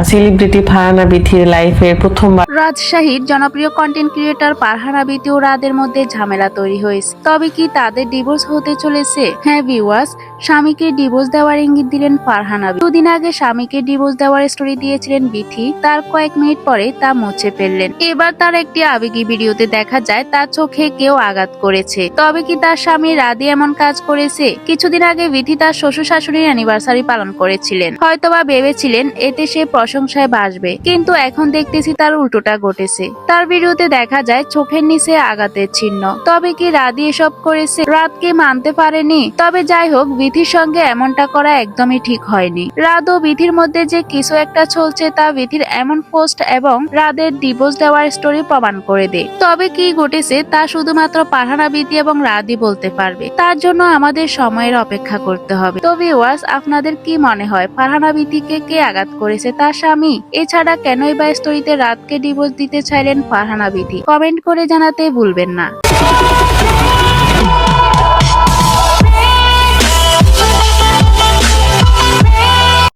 Celebrity Farhana বিথির লাইফের প্রথমবার রাজশাহীর জনপ্রিয় কন্টেন্ট ক্রিয়েটর ফারহানা বিথি ও রাদের মধ্যে ঝামেলা তৈরি হয়েছে। তবে কি তাদের ডিভোর্স হতে চলেছে? হ্যাঁ ভিউয়ার্স, স্বামীকে ডিভোর্স দেওয়ার ইঙ্গিত দিলেন ফারহানা বিথি। দুদিন আগে স্বামীকে ডিভোর্স দেওয়ার স্টোরি দিয়েছিলেন বিথি, তার কয়েক মিনিট পরে তা মুছে ফেললেন। এবার তার একটি আবেগী ভিডিওতে দেখা যায় তার চোখে কেউ আঘাত করেছে। তবে কি তার স্বামী রাদি এমন কাজ করেছে? কিছুদিন আগে বিথি তার শ্বশুর শাশুড়ির অ্যানিভার্সারি পালন করেছিলেন, হয়তোবা ভেবেছিলেন এতে সে প্রশংসায় বাসবে, কিন্তু এখন দেখতেছি তার উল্টোটা ঘটেছে। তার ভিডিওতে দেখা যায় চোখের নিচে আঘাতের চিহ্ন। তবে কি রাদি এসব করেছে? রাতকে মানতে পারেনি। তবে যাই হোক, বিথির সঙ্গে এমনটা করা একদমই ঠিক হয়নি। রাদ ও বিথির মধ্যে যে কিছু একটা চলছে তা বিথির এমন পোস্ট এবং রাদের ডিভোর্স দেওয়ার স্টোরি প্রমাণ করে দেয়। তবে কি ঘটেছে তা শুধুমাত্র ফারহানা বিথি এবং রাদি বলতে পারবে। তার জন্য আমাদের সময়ের অপেক্ষা করতে হবে। তো ভিউয়ার্স, আপনাদের কি মনে হয় ফারহানা বিথিকে কে আঘাত করেছে? তার স্বামী? এছাড়া কেনই বা স্টোরিতে রাতকে ডিভোর্স দিতে চাইলেন ফারহানা বিথি? কমেন্ট করে জানাতে ভুলবেন না।